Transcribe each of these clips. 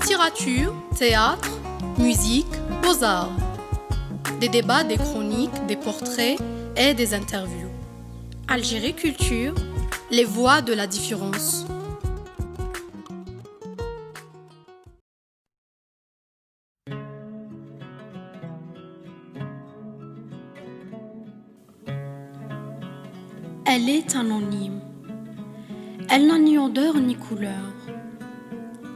Littérature, théâtre, musique, beaux-arts. Des débats, des chroniques, des portraits et des interviews. Algérie Culture, les voix de la différence. Elle est anonyme. Elle n'a ni odeur ni couleur.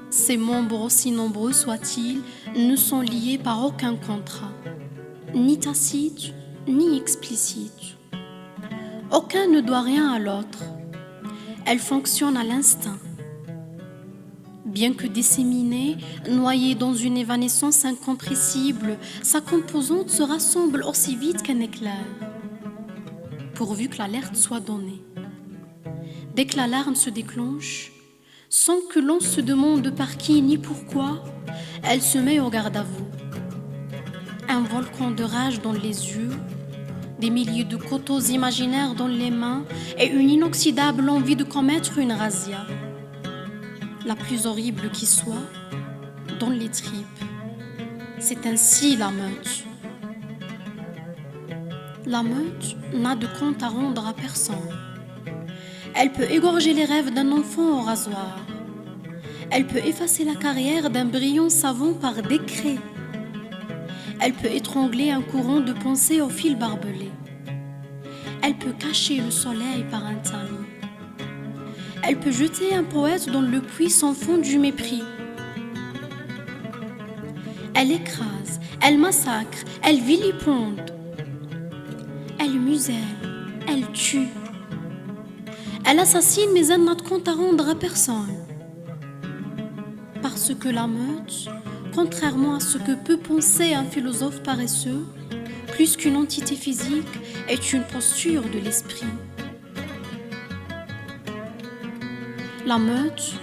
Ses membres, aussi nombreux soient-ils, ne sont liés par aucun contrat, ni tacite, ni explicite. Aucun ne doit rien à l'autre. Elle fonctionne à l'instinct. Bien que disséminée, noyée dans une évanescence incompressible, sa composante se rassemble aussi vite qu'un éclair, pourvu que l'alerte soit donnée. Dès que l'alarme se déclenche, sans que l'on se demande par qui ni pourquoi, elle se met au garde à vous. Un volcan de rage dans les yeux, des milliers de couteaux imaginaires dans les mains et une inoxydable envie de commettre une razzia. La plus horrible qui soit, dans les tripes. C'est ainsi la meute. La meute n'a de compte à rendre à personne. Elle peut égorger les rêves d'un enfant au rasoir. Elle peut effacer la carrière d'un brillant savant par décret. Elle peut étrangler un courant de pensée au fil barbelé. Elle peut cacher le soleil par un tamis. Elle peut jeter un poète dans le puits sans fond du mépris. Elle écrase, elle massacre, elle vilipende. Elle muselle, elle tue. Elle assassine, mais elle n'a de compte à rendre à personne. Parce que la meute, contrairement à ce que peut penser un philosophe paresseux, plus qu'une entité physique, est une posture de l'esprit. La meute,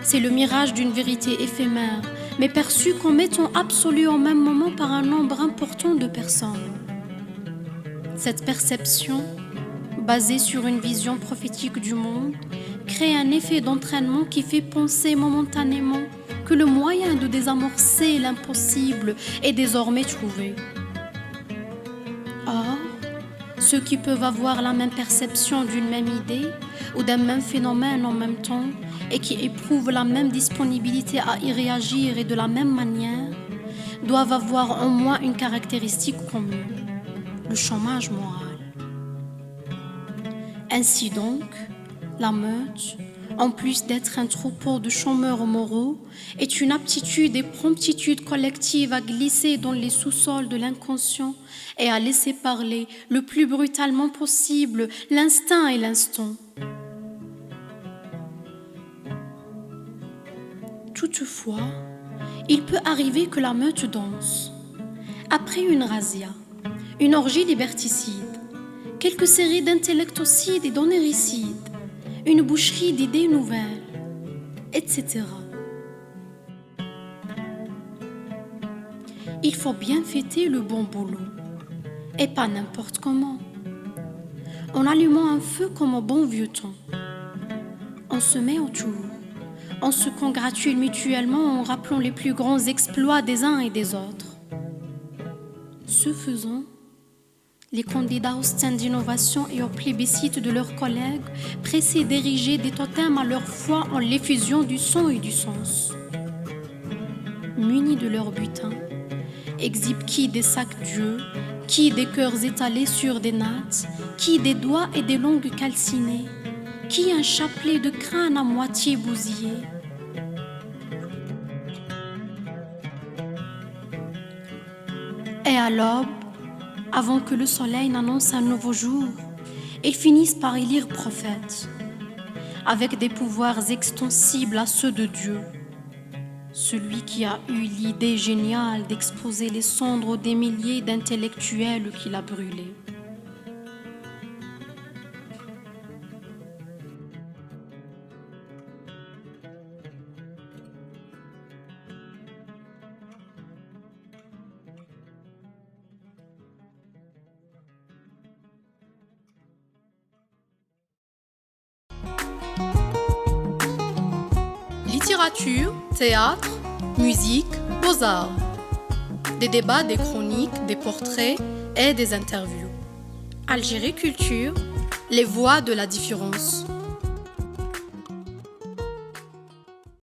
c'est le mirage d'une vérité éphémère, mais perçue comme étant absolue au même moment par un nombre important de personnes. Cette perception, basée sur une vision prophétique du monde, crée un effet d'entraînement qui fait penser momentanément que le moyen de désamorcer l'impossible est désormais trouvé. Or, ceux qui peuvent avoir la même perception d'une même idée ou d'un même phénomène en même temps et qui éprouvent la même disponibilité à y réagir et de la même manière, doivent avoir au moins une caractéristique commune, le chômage moral. Ainsi donc, la meute, en plus d'être un troupeau de chômeurs moraux, est une aptitude et promptitude collective à glisser dans les sous-sols de l'inconscient et à laisser parler le plus brutalement possible l'instinct et l'instant. Toutefois, il peut arriver que la meute danse. Après une razzia, une orgie liberticide, quelques séries d'intellectocides et d'onéricides, une boucherie d'idées nouvelles, etc. Il faut bien fêter le bon boulot, et pas n'importe comment. En allumant un feu comme au bon vieux temps. On se met autour, on se congratule mutuellement en rappelant les plus grands exploits des uns et des autres. Ce faisant, les candidats au stand d'innovation et au plébiscite de leurs collègues pressés d'ériger des totems à leur foi en l'effusion du son et du sens. Munis de leur butin, exhibent qui des sacs d'yeux, qui des cœurs étalés sur des nattes, qui des doigts et des langues calcinées, qui un chapelet de crâne à moitié bousillé. Et à l'aube, avant que le soleil n'annonce un nouveau jour, ils finissent par élire prophète, avec des pouvoirs extensibles à ceux de Dieu, celui qui a eu l'idée géniale d'exposer les cendres des milliers d'intellectuels qu'il a brûlés. Littérature, théâtre, Musique, beaux-arts. Des débats, des chroniques, des portraits et des interviews. Algérie Culture, les voix de la différence.